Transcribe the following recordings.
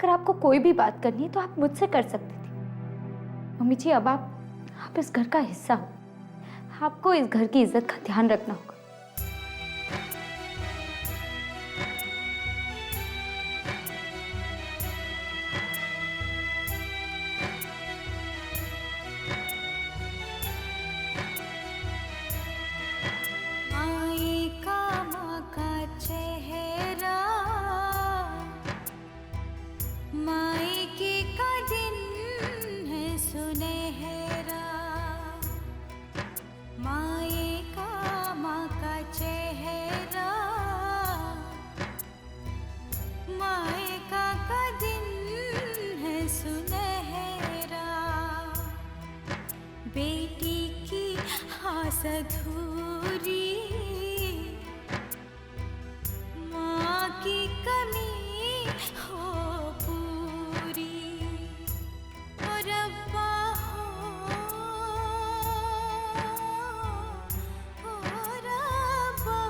अगर आपको कोई भी बात करनी है तो आप मुझसे कर सकती थी। मम्मी जी, अब आप इस घर का हिस्सा हो, आपको इस घर की इज्जत का ध्यान रखना होगा। बेटी की आस अधूरी, माँ की कमी हो पूरी, और अब्बा हो और अब्बा।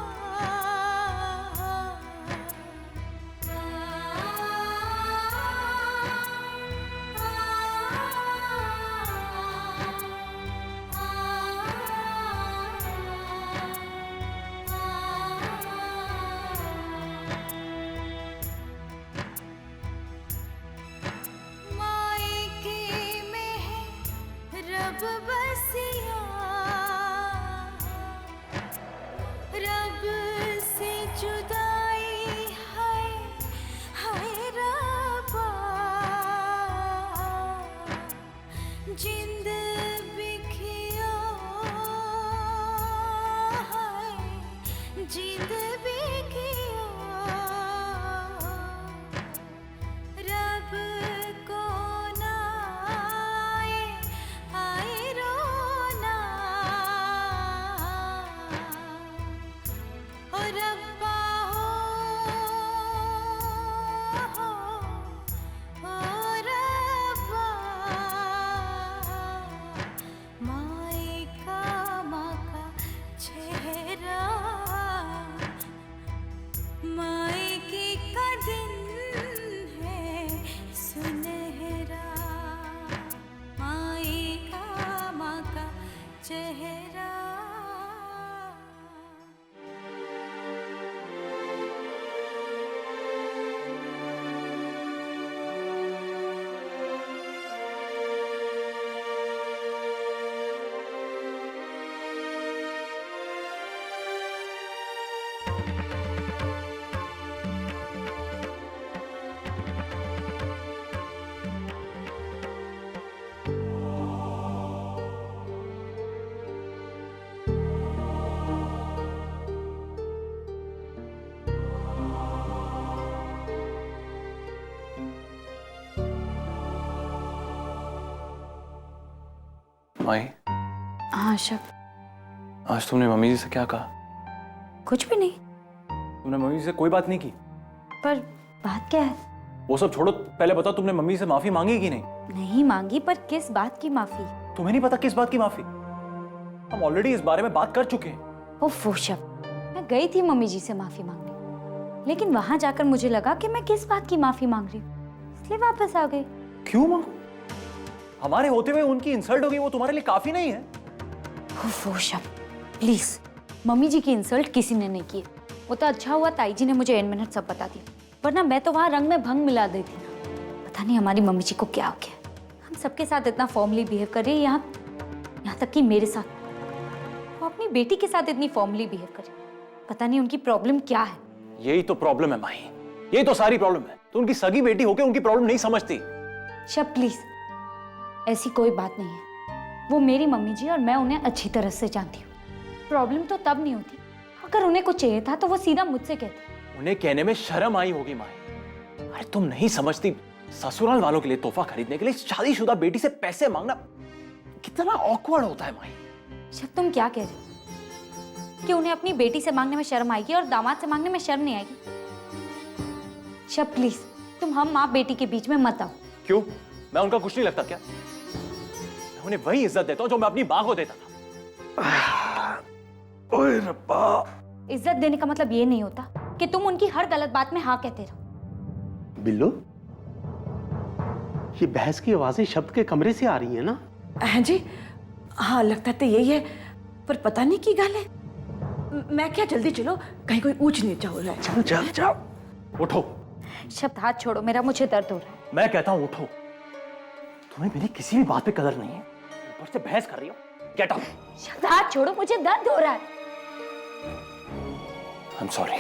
रब बसिया, रब से जुदाई है, हाय रब्बा। जिंद बिखिया है, जिंद बिखिया, रब को ना आए रोना, और अब्बा हो और अब्बा। माए का माँ का चेहरा, मायके का दिन है सुनहरा, माए का माँ का चेहरा। माई, हाँ शब, आज तुमने मम्मी जी से क्या कहा? कुछ भी नहीं। तुमने मम्मी जी से कोई बात नहीं की? पर बात क्या है? वो सब छोड़ो, पहले बताओ तुमने मम्मी से माफी मांगी कि नहीं? नहीं मांगी, पर किस बात की माफी? तुम्हें नहीं पता किस बात की माफी? हम ऑलरेडी इस बारे में बात कर चुके हैं। ओफो शब, मैं गई थी मम्मी जी से माफी मांगने, लेकिन वहां जाकर मुझे लगा कि मैं किस बात की माफी मांग रही हूँ, इसलिए वापस आ गई। क्यों मांगो? हमारे होते हुए उनकी इंसल्ट हो गई, वो तुम्हारे लिए काफी नहीं है? ओफो शब, प्लीज, मम्मी जी की इंसल्ट किसी ने नहीं की। वो तो अच्छा हुआ ताई जी ने मुझे एंड मिनट सब बता दिया, वरना मैं तो वहां रंग में भंग मिला देती ना। पता नहीं हमारी मम्मी जी को क्या हो गया, हम सबके साथ इतना फॉर्मली बिहेव कर रही है, यहाँ तक कि मेरे साथ। वो अपनी बेटी के साथ इतनी फॉर्मली बिहेव करे, पता नहीं उनकी प्रॉब्लम क्या है। यही तो प्रॉब्लम है माही, यही तो सारी प्रॉब्लम है। तो उनकी सगी बेटी होकर उनकी प्रॉब्लम नहीं समझती। शब प्लीज, ऐसी कोई बात नहीं है। वो मेरी मम्मी जी और मैं उन्हें अच्छी तरह से जानती हूँ। प्रॉब्लम तो तब नहीं होती, अगर उन्हें कुछ चाहिए था तो वो सीधा मुझसे कहते। उन्हें कहने में शर्म आई होगी माही। अरे तुम नहीं समझती, ससुराल वालों के लिए तोहफा खरीदने के लिए शादीशुदा बेटी से पैसे मांगना कितना ऑकवर्ड होता है माही। शब तुम क्या कह रहे हो कि उन्हें अपनी बेटी से मांगने में शर्म आएगी और दामाद से मांगने में शर्म नहीं आएगी? शब प्लीज, तुम हम माँ बेटी के बीच में मत आओ। क्यों? मैं उनका कुछ नहीं लगता क्या? मैं उन्हें वही इज्जत देता हूँ जो मैं अपनी माँ को देता था। ओए रब्बा। इज्जत देने का मतलब ये नहीं होता कि तुम उनकी हर गलत बात में हाँ कहते रहो। बिल्लू, ये बहस की आवाजें शब्द के कमरे से आ रही है ना? हाँ जी, हाँ लगता तो यही है, पर पता नहीं की गल है। मैं क्या जल्दी चलो, कहीं कोई ऊंच नीचा हो रहा है। चल चल चल, उठो। शब्द हाथ छोड़ो, मेरा मुझे दर्द हो रहा है। मैं कहता हूं उठो। तुम्हें मेरी किसी भी बात पे कदर नहीं है, ऊपर से बहस कर रही हो। Get out. शब्द हाथ छोड़ो, मुझे दर्द हो रहा है। I am sorry.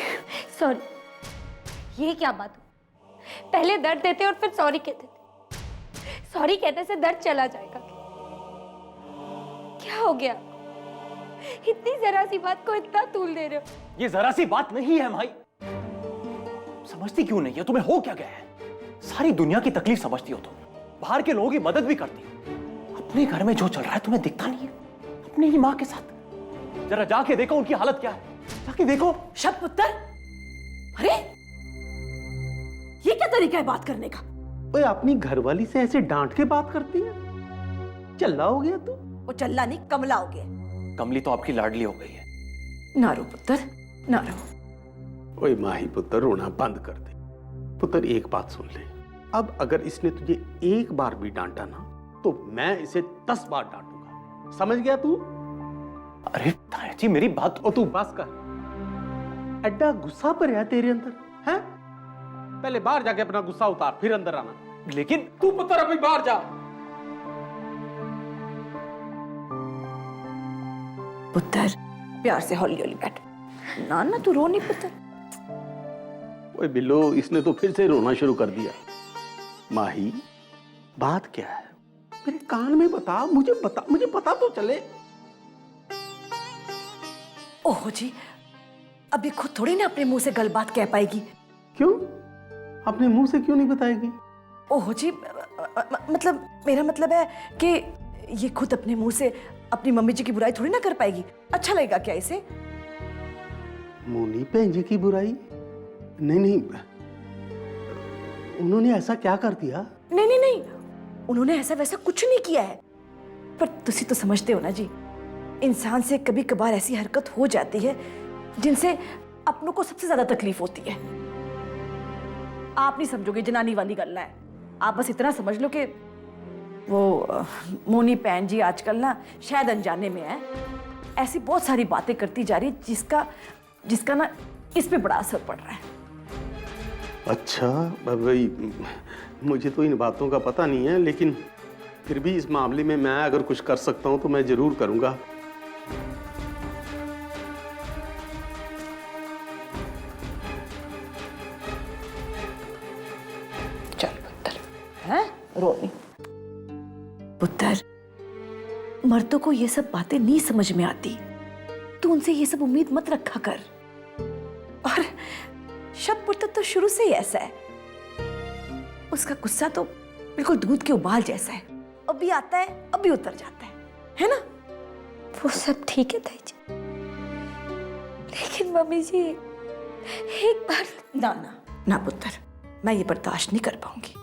सॉरी? ये क्या बात हुई? पहले दर्द देते और फिर सॉरी कहते थे। सॉरी कहने से दर्द चला जाएगा क्या हो गया? इतनी जरा सी बात को इतना तूल दे रहे हो। ये जरा सी बात नहीं है माई। समझती क्यों नहीं है? तुम्हें हो क्या गया है? सारी दुनिया की तकलीफ समझती हो तुम, बाहर के लोगों की मदद भी करती हो। अपने घर में जो चल रहा है तुम्हें दिखता नहीं है? अपनी ही माँ के साथ जरा जाके देखो उनकी हालत क्या है, जाके देखो। शब्द पुत्र, अरे ये क्या तरीका है बात करने का? ओए अपनी घरवाली से ऐसे डांट के बात करती है? चल्ला हो गया तू? वो चल्ला नहीं, कमला हो गया। कमली तो आपकी लाडली हो गई है। ना रो पुत्र, ना रो। ओए माही पुत्र, रोना बंद कर दे। पुत्र एक बात सुन ले, अब अगर इसने तुझे एक बार भी डांटा ना तो मैं इसे 10 बार डांटूंगा, समझ गया तू? अरे ताया जी मेरी बात। और तू बस कर, एड्डा गुस्सा पर है तेरे अंदर है? पहले बाहर जाके अपना गुस्सा उतार, फिर अंदर आना। लेकिन तू पुत्र अभी बाहर जा। पुत्र प्यार से हौली हौली बैठ। ना ना तू रो नहीं पुत्र। ओए बिल्लो, इसने तो फिर से रोना शुरू कर दिया। माही बात क्या है? मेरे कान में बता, मुझे पता तो चले। ओहो जी, अभी खुद थोड़ी ना अपने मुंह से गल बात कह पाएगी। क्यों? अपने मुंह से क्यों नहीं बताएगी? ओहो जी, मतलब मेरा मतलब है कि ये खुद अपने मुंह से अपनी मम्मी जी की बुराई थोड़ी ना कर पाएगी। अच्छा लगेगा क्या इसे? मोनी बहन जी की बुराई? नहीं, उन्होंने ऐसा क्या कर दिया? नहीं, उन्होंने ऐसा वैसा कुछ नहीं किया है। पर तुसी तो समझते हो ना जी, इंसान से कभी कभार ऐसी हरकत हो जाती है जिनसे अपनों को सबसे ज्यादा तकलीफ होती है। आप नहीं समझोगे, जनानी वाली गल्ला है। आप बस इतना समझ लो कि वो मोनी पैन जी आजकल ना शायद अनजाने में है, ऐसी बहुत सारी बातें करती जा रही है जिसका ना इस पे बड़ा असर पड़ रहा है। अच्छा भाई, मुझे तो इन बातों का पता नहीं है, लेकिन फिर भी इस मामले में मैं अगर कुछ कर सकता हूं तो मैं जरूर करूंगा। चल पुत्र, हैं? रो नहीं। पुत्र, मर्दों को ये सब बातें नहीं समझ में आती, तू उनसे ये सब उम्मीद मत रखा कर। और शब्द पुत्र तो शुरू से ही ऐसा है, उसका गुस्सा तो बिल्कुल दूध के उबाल जैसा है, अभी आता है अभी उतर जाता है ना? वो सब ठीक है ताई जी, लेकिन मम्मी जी एक बार। ना पुत्र, मैं ये बर्दाश्त नहीं कर पाऊंगी।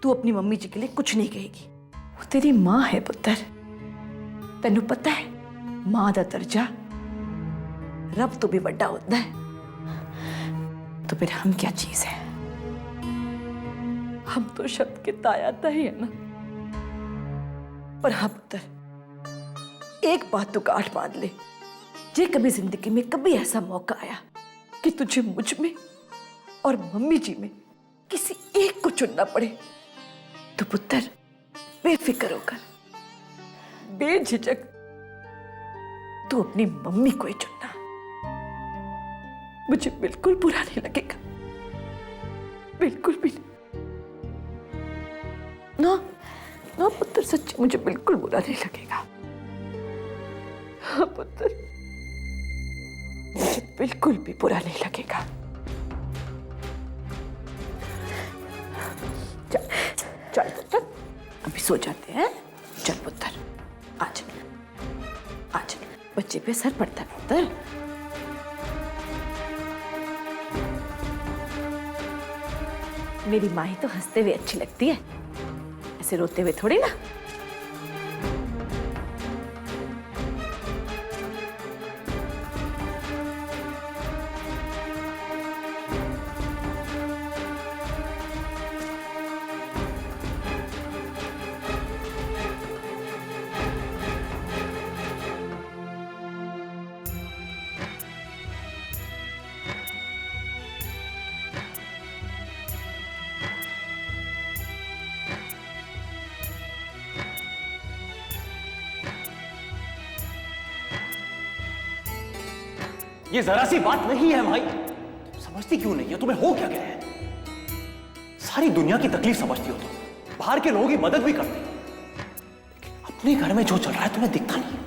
तू अपनी मम्मी जी के लिए कुछ नहीं कहेगी, वो तेरी माँ है पुत्र। तेनू पता है माँ दा दर्जा रब तो भी बड़ा होता है, तो फिर हम क्या चीज है? हम तो शब्द के ताया ताई है ना। पर हाँ पुत्र, एक बात तो गांठ बांध ले, जे कभी जिंदगी में कभी ऐसा मौका आया कि तुझे मुझ में और मम्मी जी में किसी एक को चुनना पड़े, तो पुत्र बेफिक्र होकर बेझिझक तू अपनी मम्मी को ही चुनना। मुझे बिल्कुल बुरा नहीं लगेगा, बिल्कुल भी नहीं। ना ना पुत्र, सच मुझे बिल्कुल बुरा नहीं लगेगा। हाँ पुत्र, मुझे बिल्कुल भी बुरा नहीं लगेगा। चल चल पुत्र, अभी सो जाते हैं। चल पुत्र, आज आज बच्चे पे असर पड़ता है पुत्र। मेरी माँ ही तो हंसते हुए अच्छी लगती है, ऐसे रोते हुए थोड़ी ना। ये जरा सी बात नहीं है माई। तुम समझती क्यों नहीं है? तुम्हें हो क्या गया है? सारी दुनिया की तकलीफ समझती हो तुम, बाहर के लोगों की मदद भी करती हो, लेकिन अपने घर में जो चल रहा है तुम्हें दिखता नहीं है।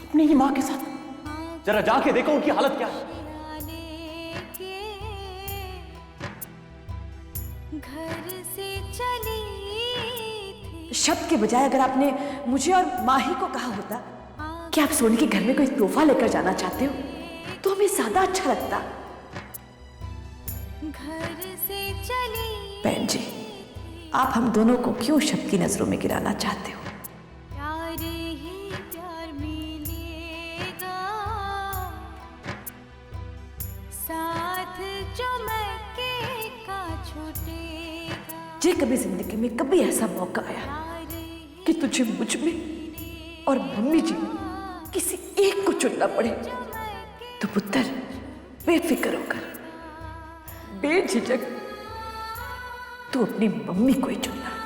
अपनी ही मां के साथ जरा जाके देखो उनकी हालत क्या है। घर से चली थी शब्द के बजाय अगर आपने मुझे और माही को कहा होता कि आप सोनी के घर में कोई तोहफा लेकर जाना चाहते हो तो हमें ज्यादा अच्छा लगता। घर से चली बहन जी, आप हम दोनों को क्यों शब्द की नजरों में गिराना चाहते हो? प्यार ही प्यार मिलेगा, साथ जो महके का छूटेगा। जे कभी जिंदगी में कभी ऐसा मौका आया कि तुझे मुझ में और मम्मी जी में किसी एक को चुनना पड़े तो पुत्र बेफिक्र होकर बेझिझक तू अपनी मम्मी को ही चुनना।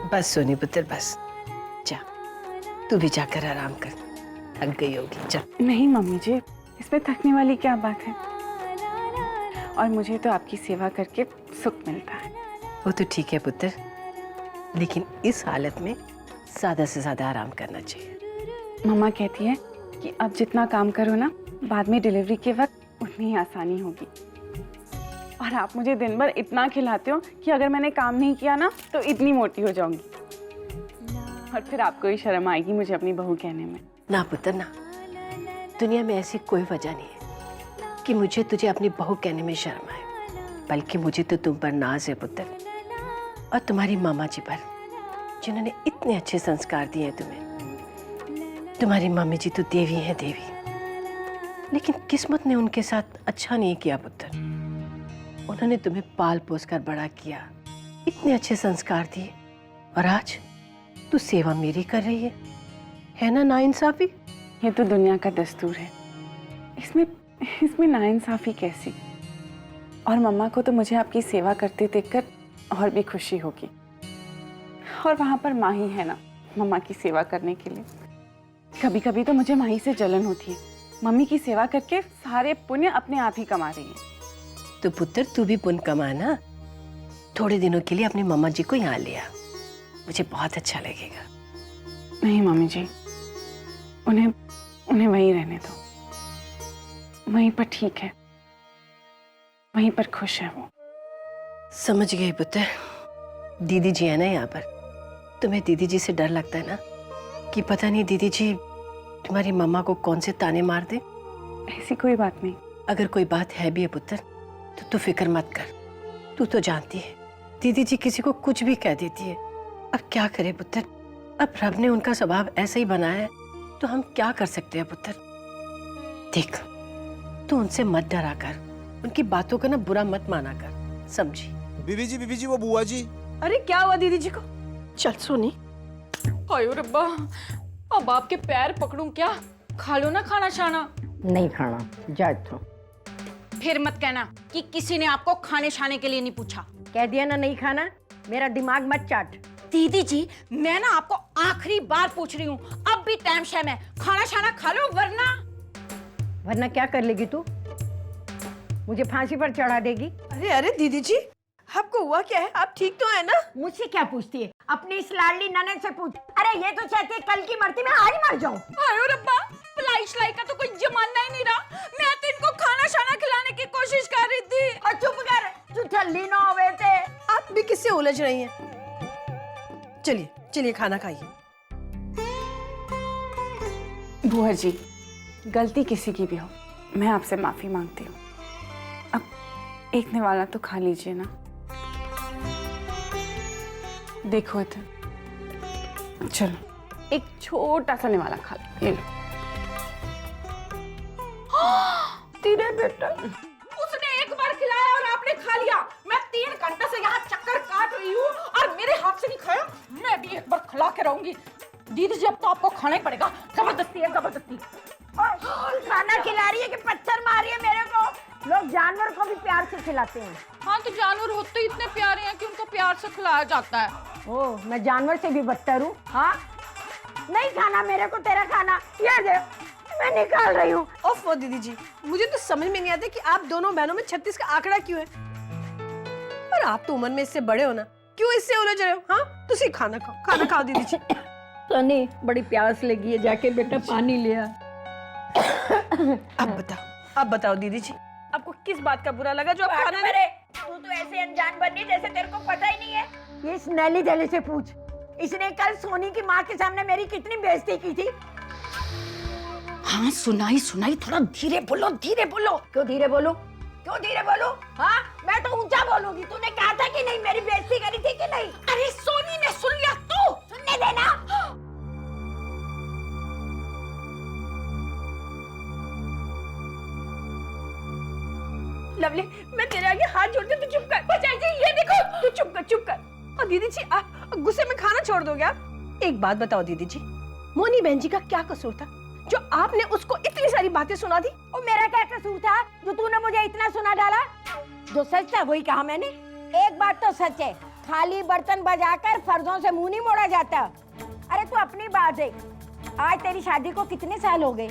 बस सोनी पुत्र बस, जा तू भी जाकर आराम कर, थक गई होगी। जा। नहीं मम्मी जी, इसमें थकने वाली क्या बात है, और मुझे तो आपकी सेवा करके सुख मिलता है। वो तो ठीक है पुत्र, लेकिन इस हालत में ज़्यादा से ज़्यादा आराम करना चाहिए। मम्मा कहती है कि अब जितना काम करो ना, बाद में डिलीवरी के वक्त उतनी ही आसानी होगी। और आप मुझे दिन भर इतना खिलाते हो कि अगर मैंने काम नहीं किया ना तो इतनी मोटी हो जाऊंगी, और फिर आपको ही शर्म आएगी मुझे अपनी बहू कहने में। ना पुत्र ना, दुनिया में ऐसी कोई वजह नहीं है कि मुझे तुझे अपनी बहू कहने में शर्म आए, बल्कि मुझे तो तुम पर नाज है पुत्र, और तुम्हारी मामा जी पर, जिन्होंने इतने अच्छे संस्कार दिए हैं तुम्हें। तुम्हारी मम्मी जी तो देवी हैं देवी, लेकिन किस्मत ने उनके साथ अच्छा नहीं किया पुत्र। उन्होंने तुम्हें पाल पोस कर बड़ा किया, इतने अच्छे संस्कार दिए, और आज तू सेवा मेरी कर रही है ना नाइंसाफी? ये तो दुनिया का दस्तूर है, इसमें नाइंसाफी कैसी? और मम्मा को तो मुझे आपकी सेवा करते देखकर और भी खुशी होगी, और वहां पर माही है ना मम्मा की सेवा करने के लिए। कभी कभी तो मुझे माही से जलन होती है, मम्मी की सेवा करके सारे पुण्य अपने आप ही कमा रही है। तो पुत्र तू भी पुण्य कमाना, थोड़े दिनों के लिए अपनी मम्मा जी को यहाँ ले आ, मुझे बहुत अच्छा लगेगा। नहीं मम्मी जी, उन्हें वहीं रहने दो, वहीं पर ठीक है, वहीं पर खुश है वो। समझ गई पुत्र, दीदी जी है ना यहाँ पर, तुम्हें दीदी जी से डर लगता है ना कि पता नहीं दीदी जी तुम्हारी मम्मा को कौन से ताने मार दे? ऐसी कोई बात नहीं। अगर कोई बात है भी है पुत्र तो तू फिक्र मत कर, तू तो जानती है दीदी जी किसी को कुछ भी कह देती है। अब क्या करे पुत्र, अब रब ने उनका स्वभाव ऐसा ही बनाया है, तो हम क्या कर सकते हैं पुत्र। देख तू उनसे मत डरा कर, उनकी बातों का ना बुरा मत माना कर, समझी? बीबी जी वो बुआ जी। अरे क्या हुआ दीदी जी को? चल सोनी। आयो रब्बा, अब आपके पैर पकड़ूं क्या? खा लो ना खाना शाना। नहीं खाना, जा तो। फिर मत कहना कि किसी ने आपको खाने शाने के लिए नहीं पूछा। कह दिया ना नहीं खाना, मेरा दिमाग मत चाट। दीदी जी मैं ना आपको आखिरी बार पूछ रही हूँ, अब भी टाइम शैम है, खाना शाना खा लो वरना क्या कर लेगी तू? मुझे फांसी पर चढ़ा देगी? अरे दीदी जी, आपको हुआ क्या है? आप ठीक तो है ना? मुझसे क्या पूछती है? अपनी इस लाडली ननद से पूछ। अरे ये तो चाहती है कल की मरती में आज मर जाऊं। आयो रब्बा, पलाई शलाई का तो कोई जमाना ही नहीं रहा। मैं तो इनको खाना शाना खिलाने की कोशिश कर रही थी। और चुप कर, तू ठल्ली ना होवे थे। आप भी किससे उलझ रही हैं? चलिए चलिए खाना खाइए। बुआ जी, गलती किसी की भी हो, मैं आपसे माफी मांगती हूँ। अब एक निवाला तो खा लीजिए ना। देखो इधर, चलो एक छोटा सा निवाला खा लो, ये लो। तेरे बेटा, उसने एक बार खिलाया और आपने खा लिया। मैं 3 घंटे से यहाँ चक्कर काट रही रही हूँ और मेरे हाथ से नहीं खाया, मैं भी एक बार खिला के रहूंगी। दीदी जी अब तो आपको खाना ही पड़ेगा, जबरदस्ती है जबरदस्ती। खाना खिला रही है कि पत्थर मार रही है मेरे को? लोग जानवर को भी प्यार से खिलाते हैं। हाँ तो जानवर होते ही इतने प्यारे हैं कि उनको प्यार से खिलाया जाता है। ओह, मैं जानवर से भी बदतर हूँ? हाँ, नहीं खाना मेरे को तेरा खाना। ये दे, मैं निकाल रही हूँ। ओफो दीदी जी, मुझे तो समझ में नहीं आता कि आप दोनों बहनों में 36 का आंकड़ा क्यों है। और आप तो उम्र में इससे बड़े हो ना, क्यों इससे उलझ रहे हो? हाँ, तुसी खाना खाओ दीदी जी। सनी, बड़ी प्यास लगी है, जाके बेटा पानी ले आ। अब बताओ दीदी जी, आपको किस बात का बुरा लगा जो आप खाना नहीं? तू तो ऐसे अनजान बनी जैसे तेरे को पता ही नहीं है। ये इस नैली जले से पूछ, इसने कल सोनी की माँ के सामने मेरी कितनी बेइज्जती की थी। हाँ सुनाई, थोड़ा धीरे बोलो, धीरे बोलो। क्यों धीरे बोलूं? क्यों धीरे बोलूं? हाँ, मैं तो ऊंचा बोलूंगी। तूने कहा था कि नहीं, मेरी बेइज्जती करी थी कि नहीं? अरे सोनी ने सुन लिया, तू सुनने देना। लवली, मैं तेरे आगे हाथ जोड़ती हूँ, तू चुप कर। बचाई जी, ये देखो, तू चुप कर। और दीदी जी, गुस्से में खाना छोड़ दोगे आप? एक बात बताओ दीदी जी, मोनी बहन जी का क्या कसूर था जो आपने उसको इतनी सारी बातें सुना दी? और मेरा क्या कसूर था जो तूने मुझे इतना सुना डाला? जो सच था वही कहा मैंने। एक बात तो सच है, खाली बर्तन बजाकर फर्जों से मुंह नहीं मोड़ा जाता। अरे तू अपनी बात देख, आज तेरी शादी को कितने साल हो गए?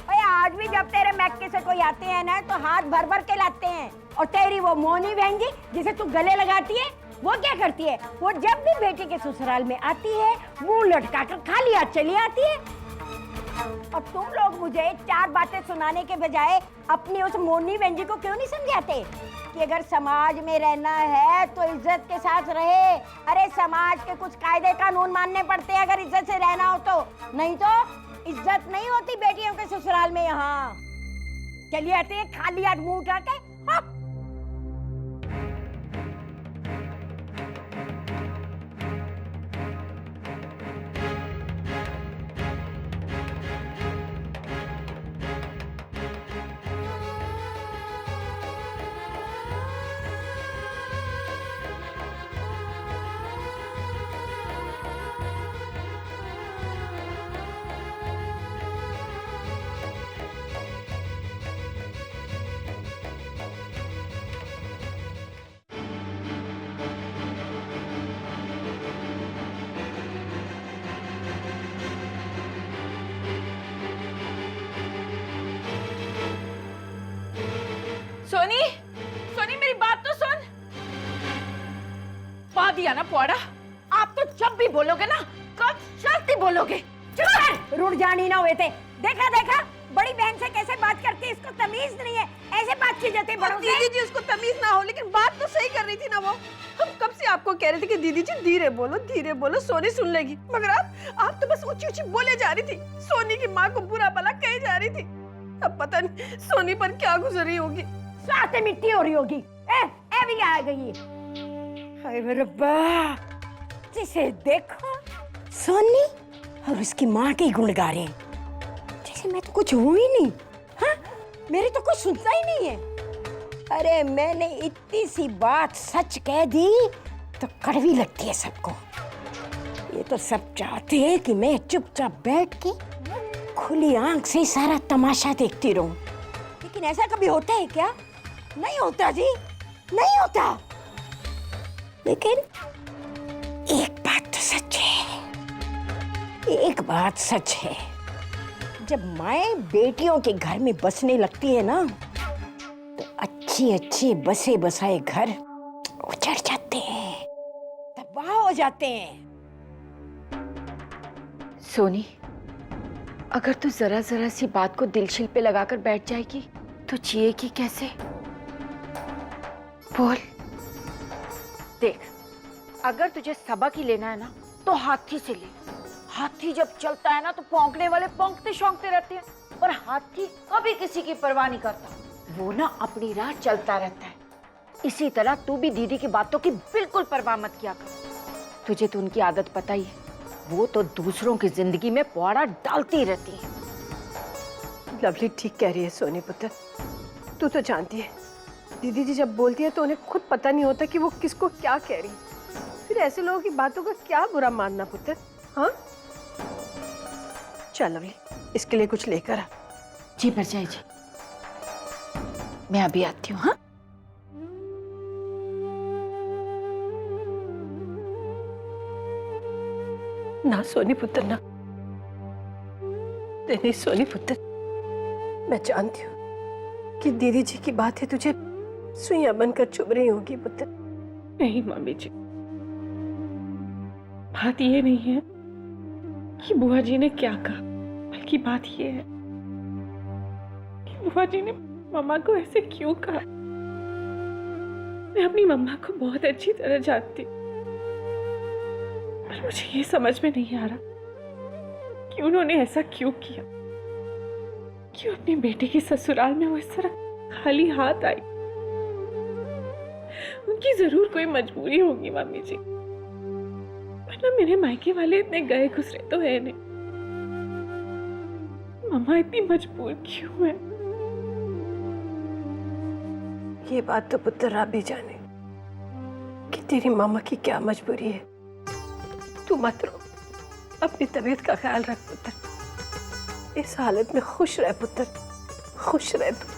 भाई आज भी जब तेरे मैके से कोई आते हैं ना तो हाथ भर भर के लाते हैं। और तेरी वो मोनी बहन जी जिसे तू गले लगाती है, वो क्या करती है? वो जब भी बेटी के ससुराल में आती है मुंह लटका कर खाली हाथ चली आती है। और तुम लोग मुझे 4 बातें सुनाने के बजाय अपनी उस मोनी बहन जी को क्यों नहीं समझाते कि अगर समाज में रहना है तो इज्जत के साथ रहे। अरे समाज के कुछ कायदे कानून मानने पड़ते हैं अगर इज्जत से रहना हो तो, नहीं तो इज्जत नहीं होती बेटियों के ससुराल में। यहाँ चलिए आते हैं खाली हाथ मुंह उठा के। हाँ। सोनी मेरी बात तो सुन। पा दिया ना पौड़ा, आप तो जब भी बोलोगे ना कब शर्त ही बोलोगे। रुड़ जानी ना हुए थे। देखा बड़ी बहन से कैसे बात करती है, इसको तमीज नहीं है, ऐसे बात की जाती है बड़ों से। दीदी जी, उसको तमीज ना हो, लेकिन बात तो सही कर रही थी ना वो। हम कब से आपको कह रहे थे कि दीदी जी धीरे बोलो, सोनी सुन लेगी, मगर आप तो बस ऊंची बोले जा रही थी। सोनी की माँ को बुरा भला कही जा रही थी। अब पता नहीं सोनी पर क्या गुजरी होगी। साथ मिट्टी हो रही होगी। ए भी आ गई है। हाय मेरे रब्बा, जिसे देखो सोनी और उसकी माँ के गुण गा रहे हैं जैसे मैं तो कुछ हूं ही नहीं। हाँ, मेरी तो कुछ सुनता ही नहीं है। अरे मैंने इतनी सी बात सच कह दी तो कड़वी लगती है सबको। ये तो सब चाहते हैं कि मैं चुपचाप बैठ के खुली आंख से सारा तमाशा देखती रहूं, लेकिन ऐसा कभी होता है क्या? नहीं होता जी, नहीं होता। लेकिन एक बात तो सच है, जब माएँ बेटियों के घर में बसने लगती है ना तो अच्छे बसे बसाए घर उजड़ जाते हैं, तबाह हो जाते हैं। सोनी, अगर तू जरा सी बात को दिलशिल पे लगाकर बैठ जाएगी तो जिएगी कैसे? बोल। देख, अगर तुझे सबक ही लेना है ना तो हाथी से ले। हाथी जब चलता है ना तो भौंकने वाले भौंकते रहते हैं, और हाथी कभी किसी की परवाह नहीं करता, वो ना अपनी राह चलता रहता है। इसी तरह तू भी दीदी की बातों की बिल्कुल परवाह मत किया कर। तुझे तो उनकी आदत पता ही है, वो तो दूसरों की जिंदगी में पौड़ा डालती रहती है। लवली ठीक कह रही है सोनी पुत्र, तू तो जानती है दीदी जी जब बोलती है तो उन्हें खुद पता नहीं होता कि वो किसको क्या कह रही है। फिर ऐसे लोगों की बातों का क्या बुरा मानना पुत्र। हाँ चल लवली, इसके लिए कुछ लेकर आ। जी परछाई जी, मैं अभी आती हूँ। हाँ ना सोनी पुत्र ना, नहीं सोनी पुत्र, मैं जानती हूँ कि दीदी जी की बातें तुझे सुइयां बनकर चुभ रही होगी पुत्र। नहीं मम्मी जी, बात ये नहीं है कि बुआ जी ने क्या कहा, बल्कि बात ये है कि बुआ जी ने मम्मा को ऐसे क्यों कहा। मैं अपनी मम्मा को बहुत अच्छी तरह जानती हूँ, पर मुझे ये समझ में नहीं आ रहा कि उन्होंने ऐसा क्यों किया। क्यों अपनी बेटी की ससुराल में वो इस तरह खाली हाथ आई। उनकी जरूर कोई मजबूरी होगी मम्मी जी, वरना मेरे मायके वाले इतने गए गुजरे तो है नहीं। मम्मा इतनी मजबूर क्यों है। ये बात तो पुत्र आप भी जाने कि तेरी मामा की क्या मजबूरी है। तू मत रो, अपनी तबीयत का ख्याल रख पुत्र। इस हालत में खुश रह पुत्र, खुश रह तू।